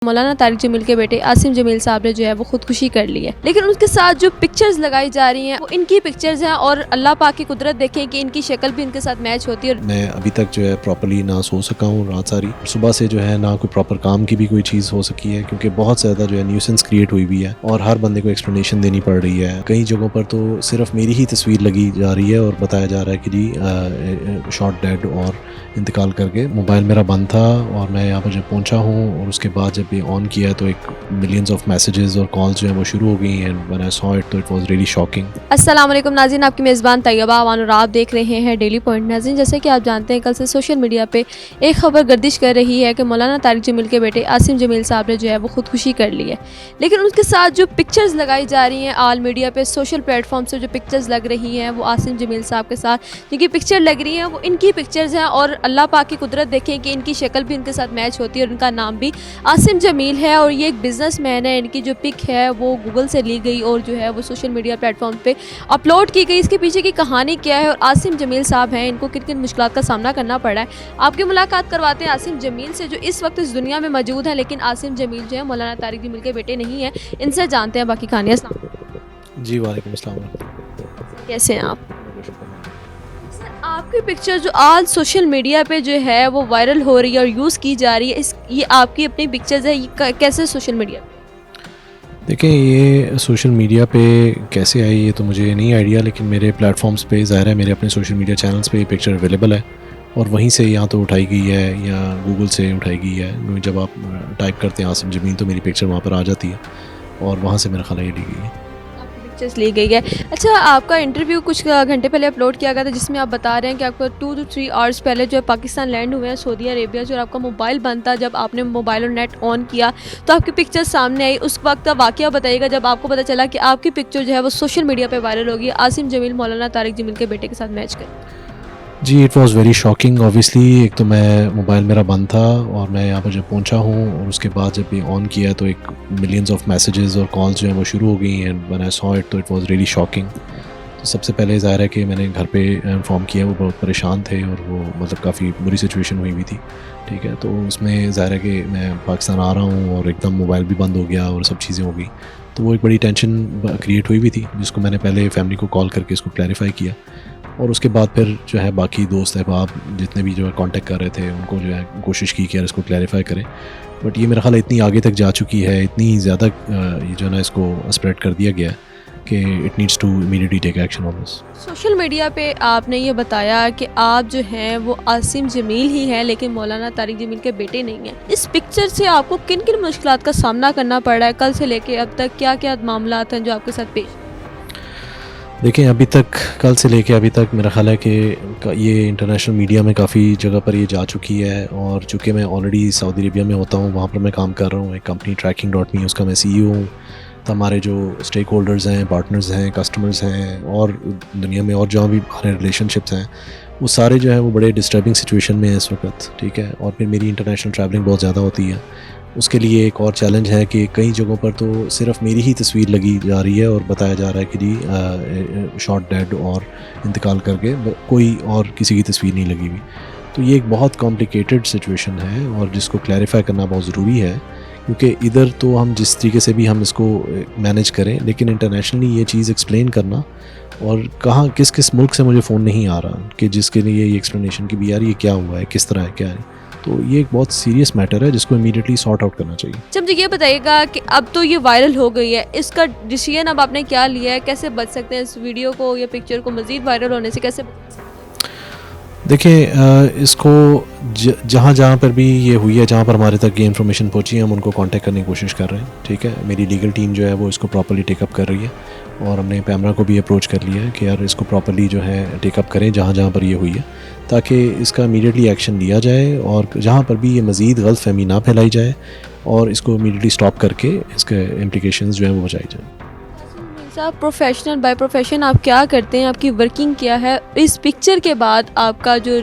मौलाना तारिक जमील के बेटे आसिम जमील साहब ने जो है वो खुदकुशी कर ली है, लेकिन उसके साथ जो पिक्चर्स लगाई जा रही हैं वो इनकी पिक्चर्स हैं और अल्लाह पाक की कुदरत देखें कि इनकी शक्ल भी इनके साथ मैच होती है। मैं अभी तक जो है प्रॉपर्ली ना सो सका हूँ रात सारी, सुबह से जो है ना कोई प्रॉपर काम की भी कोई चीज़ हो सकी है, क्योंकि बहुत ज़्यादा जो है न्यूसेंस क्रिएट हुई हुई है और हर बंदे को एक्सप्लेनेशन देनी पड़ रही है। कई जगहों पर तो सिर्फ मेरी ही तस्वीर लगी जा रही है और बताया जा रहा है कि जी शॉट डेड और इंतकाल करके। मोबाइल मेरा बंद था और मैं यहाँ पर जब पहुँचा हूँ और उसके बाद जब ये ऑन किया तो एक मिलियंस ऑफ मैसेजेस और कॉल्स जो है वो शुरू हो गई हैं। व्हेन आई सॉ इट तो इट वाज रियली शॉकिंग। अस्सलाम वालेकुम नाज़रीन, आपकी मेज़बान तैयबा अवान और आप देख रहे हैं डेली पॉइंट। नाज़रीन, जैसे कि आप जानते हैं कल से सोशल मीडिया पे एक खबर गर्दिश कर रही है कि मौलाना तारिक जमील के बेटे आसिम जमील साहब ने जो है वो खुदकुशी कर ली है, लेकिन उसके साथ जो पिक्चर्स लगाई जा रही हैं ऑल मीडिया पे सोशल प्लेटफॉर्म से जो पिक्चर्स लग रही हैं वो आसिम जमील साहब के साथ जिनकी पिक्चर लग रही हैं वो इनकी पिक्चर्स हैं और अल्लाह पाक की कुदरत देखें कि इनकी शक्ल भी इनके साथ मैच होती है और इनका नाम भी आसिम जमील है और ये एक बिजनेसमैन है। इनकी जो पिक है वो गूगल से ली गई और जो है वो सोशल मीडिया प्लेटफॉर्म पे अपलोड की गई। इसके पीछे की कहानी क्या है और आसिम जमील साहब हैं, इनको किन किन मुश्किलात का सामना करना पड़ा है, आपकी मुलाकात करवाते हैं आसिम जमील से जो इस वक्त इस दुनिया में मौजूद है, लेकिन आसिम जमील जो है मौलाना तारिक जमील के बेटे नहीं है। इनसे जानते हैं बाकी कहानियाँ। जी वालेकुम अस्सलाम। कैसे हैं आप? आपकी पिक्चर जो आज सोशल मीडिया पे जो है वो वायरल हो रही है और यूज़ की जा रही है, ये आपकी अपनी पिक्चर्स है, ये कैसे सोशल मीडिया पे? देखिए ये सोशल मीडिया पे कैसे आई ये तो मुझे नहीं आइडिया, लेकिन मेरे प्लेटफॉर्म्स पे ज़ाहिर है मेरे अपने सोशल मीडिया चैनल्स पे ये पिक्चर अवेलेबल है और वहीं से या तो उठाई गई है या गूगल से उठाई गई है। जब आप टाइप करते हैं आसिम जमील तो मेरी पिक्चर वहाँ पर आ जाती है और वहाँ से मेरा ख्याल ये ली गई है, पिक्चर्स ली गई है। अच्छा, आपका इंटरव्यू कुछ घंटे पहले अपलोड किया गया था जिसमें आप बता रहे हैं कि आपको 2 to 3 आवर्स पहले जो है पाकिस्तान लैंड हुए हैं सऊदी अरेबिया से और आपका मोबाइल बंद था। जब आपने मोबाइल और नेट ऑन किया तो आपकी पिक्चर सामने आई। उस वक्त का वाकया बताइएगा जब आपको पता चला कि आपकी पिक्चर जो है वो सोशल मीडिया पर वायरल होगी, आसिम जमील मौलाना तारिक जमील के बेटे के साथ मैच कर। जी it was very shocking. Obviously एक तो मैं मोबाइल मेरा बंद था और मैं यहाँ पर जब पहुँचा हूँ और उसके बाद जब ये ऑन किया तो एक मिलियंस ऑफ मैसेजेस और कॉल्स जो हैं वो शुरू हो गई हैं। व्हेन आई सॉ इट तो इट वाज़ रियली शॉकिंग। तो सबसे पहले ज़ाहिर है कि मैंने घर पे इन्फॉर्म किया, वो बहुत परेशान थे और वो मतलब काफ़ी बुरी सिचुएशन हुई हुई थी। ठीक है, तो उसमें ज़ाहिर है कि मैं पाकिस्तान आ रहा हूँ और एकदम मोबाइल भी बंद हो गया और सब चीज़ें हो गई, तो वो एक बड़ी टेंशन क्रिएट हुई हुई थी जिसको मैंने पहले फैमिली को कॉल करके इसको क्लैरिफाई किया और उसके बाद फिर जो है बाकी दोस्त अहबाब जितने भी जो है कांटेक्ट कर रहे थे उनको जो है कोशिश की कि यार इसको क्लैरिफाई करें। बट ये मेरा ख्याल इतनी आगे तक जा चुकी है, इतनी ज़्यादा ये जो है ना इसको स्प्रेड कर दिया गया है कि it needs to immediately take action on this. Social media पे आपने ये बताया कि आप जो हैं वो आसिम जमील ही हैं लेकिन मौलाना तारिक जमील के बेटे नहीं हैं। इस पिक्चर से आपको किन किन मुश्किलात का सामना करना पड़ रहा है? कल से लेके अब तक क्या क्या मामला हैं जो आपके साथ पेश? देखिए अभी तक कल से लेके अभी तक मेरा ख्याल है कि ये इंटरनेशनल मीडिया में काफ़ी जगह पर ये जा चुकी है और चूँकि मैं ऑलरेडी सऊदी अरेबिया में होता हूँ, वहाँ पर मैं काम कर रहा हूँ एक कंपनी tracking.me, उसका मैं CEO हूँ। तो हमारे जो स्टेक होल्डर्स हैं, पार्टनर्स हैं, कस्टमर्स हैं और दुनिया में और जहाँ भी हमारे रिलेशनशिप्स हैं वो सारे जो है वो बड़े डिस्टर्बिंग सिचुएशन में है इस वक्त। ठीक है, और फिर मेरी इंटरनेशनल ट्रैवलिंग बहुत ज़्यादा होती है, उसके लिए एक और चैलेंज है कि कई जगहों पर तो सिर्फ मेरी ही तस्वीर लगी जा रही है और बताया जा रहा है कि जी शॉट डेड और इंतकाल करके, कोई और किसी की तस्वीर नहीं लगी हुई। तो ये एक बहुत कॉम्प्लिकेटेड सिचुएशन है और जिसको क्लैरिफाई करना बहुत ज़रूरी है, क्योंकि इधर तो हम जिस तरीके से भी हम इसको मैनेज करें, लेकिन इंटरनेशनली ये चीज़ एक्सप्लेन करना और कहाँ किस किस मुल्क से मुझे फ़ोन नहीं आ रहा कि जिसके लिए ये एक्सप्लेनेशन की भी यार ये क्या हुआ है, किस तरह है, क्या है, तो ये एक बहुत सीरियस मैटर है जिसको इमीडिएटली सॉर्ट आउट करना चाहिए। जब मुझे ये बताइएगा कि अब तो ये वायरल हो गई है, इसका डिसीजन अब आपने क्या लिया है? कैसे बच सकते हैं इस वीडियो को या पिक्चर को मज़ीद वायरल होने से कैसे बच सकते हैं? देखिए इसको जहाँ जहाँ पर भी ये हुई है, जहाँ पर हमारे तक ये इन्फॉर्मेशन पहुँची है, हम उनको कांटेक्ट करने की कोशिश कर रहे हैं। ठीक है, मेरी लीगल टीम जो है वो इसको प्रॉपर्ली टेकअप कर रही है और हमने पैमरा को भी अप्रोच कर लिया है कि यार इसको प्रॉपर्ली जो है टेकअप करें जहाँ जहाँ पर ये हुई है, ताकि इसका इमीडिएटली एक्शन लिया जाए और जहाँ पर भी ये मज़ीद गलतफहमी ना फैलाई जाए और इसको इमीडिएटली स्टॉप करके इसके इम्प्लिकेशंस जो हैं वो बचाई जाए। साहब, प्रोफेशनल बाय प्रोफेशन आप क्या करते हैं, आपकी वर्किंग क्या है? इस पिक्चर के बाद आपका जो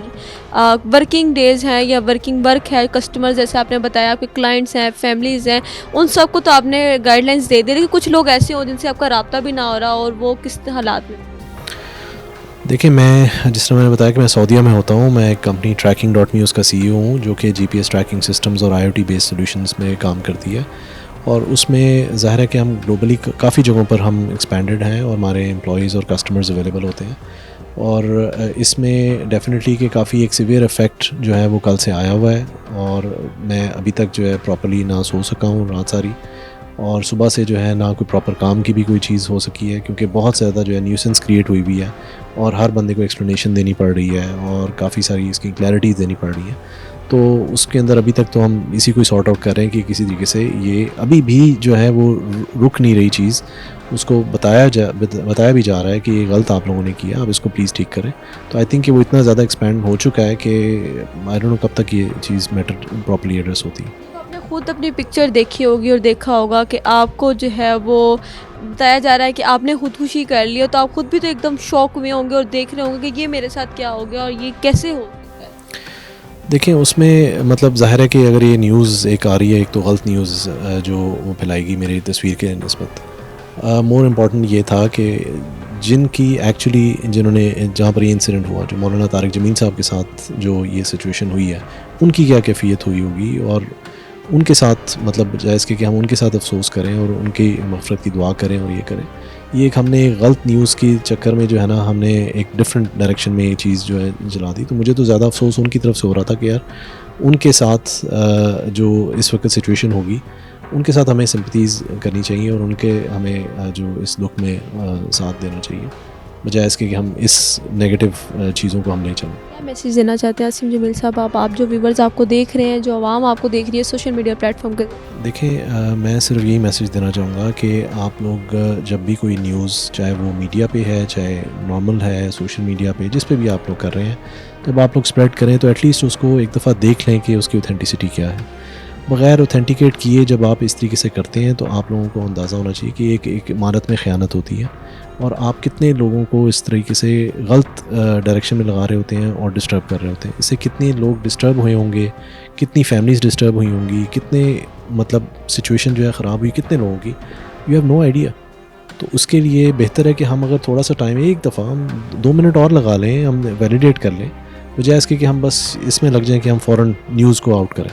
वर्किंग डेज हैं या वर्किंग वर्क है, कस्टमर जैसे आपने बताया आपके क्लाइंट्स हैं, फैमिलीज़ हैं, उन सबको तो आपने गाइडलाइंस दे दी, लेकिन कुछ लोग ऐसे हो जिनसे आपका रब्ता भी ना हो रहा और वो किस हालात में? देखिए, मैं जिस तरह मैंने बताया कि मैं सऊदीया में होता हूँ, मैं एक कंपनी ट्रैकिंग डॉट मी उसका सीईओ हूँ, जो कि जीपीएस ट्रैकिंग सिस्टम्स और आईओटी बेस्ड सॉल्यूशंस में काम करती है। और उसमें ज़ाहिर है कि हम ग्लोबली काफ़ी जगहों पर हम एक्सपेंडेड हैं और हमारे एम्प्लॉयज़ और कस्टमर्स अवेलेबल होते हैं। और इसमें डेफ़िनेटली कि काफ़ी एक सीवियर इफ़ेक्ट जो है वो कल से आया हुआ है, और मैं अभी तक जो है प्रॉपर्ली ना सो सका हूँ रात सारी, और सुबह से जो है ना कोई प्रॉपर काम की भी कोई चीज़ हो सकी है, क्योंकि बहुत ज़्यादा जो है न्यूसेंस क्रिएट हुई हुई है और हर बंदे को एक्सप्लेनेशन देनी पड़ रही है और काफ़ी सारी इसकी क्लैरिटीज़ देनी पड़ रही है। तो उसके अंदर अभी तक तो हम इसी को सॉर्ट आउट कर रहे हैं कि किसी तरीके से ये अभी भी जो है वो रुक नहीं रही चीज़, उसको बताया भी जा रहा है कि ये गलत आप लोगों ने किया, आप इसको प्लीज़ ठीक करें। तो आई थिंक कि वो इतना ज़्यादा एक्सपेंड हो चुका है कि आई डोंट नो कब तक ये चीज़ मैटर प्रॉपर्ली एड्रेस होती है। तो आपने खुद अपनी पिक्चर देखी होगी और देखा होगा कि आपको जो है वो बताया जा रहा है कि आपने खुदकुशी कर ली हो, तो आप खुद भी तो एकदम शॉक हुए होंगे और देख रहे होंगे कि ये मेरे साथ क्या हो गया और ये कैसे हो सकता है। देखिए, उसमें मतलब ज़ाहिर है कि अगर ये न्यूज़ एक आ रही है, एक तो गलत न्यूज़ जो वो फैलाएगी मेरी तस्वीर के निस्बत। मोर इम्पॉर्टेंट ये था कि जिनकी एक्चुअली जिन्होंने जहाँ पर ये इंसिडेंट हुआ, जो मौलाना तारिक जमील साहब के साथ जो ये सिचुएशन हुई है, उनकी क्या कैफ़ियत हुई होगी, और उनके साथ मतलब जायज़ कि हम उनके साथ अफसोस करें और उनकी मग़फ़िरत की दुआ करें और ये करें। ये एक हमने गलत न्यूज़ के चक्कर में जो है ना, हमने एक डिफरेंट डायरेक्शन में ये चीज़ जो है जला दी। तो मुझे तो ज़्यादा अफसोस उनकी तरफ से हो रहा था कि यार उनके साथ जो इस वक्त सिचुएशन होगी, उनके साथ हमें सिंपैथीज़ करनी चाहिए और उनके हमें जो इस दुख में साथ देना चाहिए, बजाय इसके कि हम इस नेगेटिव चीज़ों को हम ले चलें। क्या मैसेज देना चाहते हैं आसिम जमील साहब, आप जो व्यूवर्स आपको देख रहे हैं, जो आवाम आपको देख रही है सोशल मीडिया प्लेटफॉर्म के? देखिए, मैं सिर्फ यही मैसेज देना चाहूँगा कि आप लोग जब भी कोई न्यूज़, चाहे वो मीडिया पे है, चाहे नॉर्मल है, सोशल मीडिया पे, जिस पे भी आप लोग कर रहे हैं, जब आप लोग स्प्रेड करें तो एटलीस्ट उसको एक दफ़ा देख लें कि उसकी ऑथेंटिसिटी क्या है। बग़ैर ऑथेंटिकेट किए जब आप इस तरीके से करते हैं, तो आप लोगों को अंदाज़ा होना चाहिए कि एक इमारत में ख़यानत होती है, और आप कितने लोगों को इस तरीके से गलत डायरेक्शन में लगा रहे होते हैं और डिस्टर्ब कर रहे होते हैं। इससे कितने लोग डिस्टर्ब हुए होंगे, कितनी फैमिलीज़ डिस्टर्ब हुई होंगी, कितने मतलब सिचुएशन जो है ख़राब हुई कितने लोगों की, यू हैव नो आइडिया। तो उसके लिए बेहतर है कि हम अगर थोड़ा सा टाइम, एक दफ़ा हम 2 मिनट और लगा लें, हम वैलिडेट कर लें, बजाय इसके कि हम बस इसमें लग जाएँ कि हम फ़ौरन न्यूज़ को आउट करें।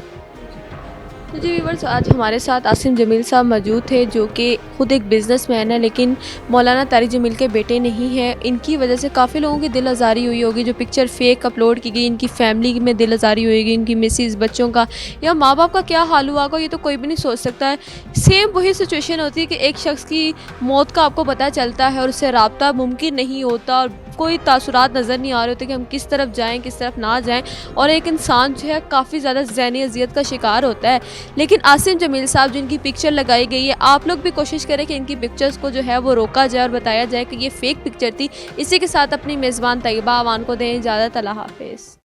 तो जी व्यूवर्स, आज हमारे साथ आसिम जमील साहब मौजूद थे, जो कि खुद एक बिज़नेसमैन है, लेकिन मौलाना तारिक जमील के बेटे नहीं हैं। इनकी वजह से काफ़ी लोगों की दिल आज़ारी हुई होगी, जो पिक्चर फेक अपलोड की गई, इनकी फैमिली में दिल आज़ारी हुई होगी, इनकी मिसेस, बच्चों का या माँ बाप का क्या हाल हुआ होगा, ये तो कोई भी नहीं सोच सकता है। सेम वही सिचुएशन होती है कि एक शख्स की मौत का आपको पता चलता है और उससे रब्ता मुमकिन नहीं होता और कोई तासुरात नज़र नहीं आ रहे होते कि हम किस तरफ जाएँ, किस तरफ ना जाएँ, और एक इंसान जो है काफ़ी ज़्यादा ज़हनी अज़ियत का शिकार होता है। लेकिन आसिम जमील साहब जिनकी पिक्चर लगाई गई है, आप लोग भी कोशिश करें कि इनकी पिक्चर्स को जो है वो रोका जाए और बताया जाए कि ये फ़ेक पिक्चर थी। इसी के साथ अपनी मेज़बान तैयबा अवान को दें इजाज़त। अल्लाह हाफ़िज़।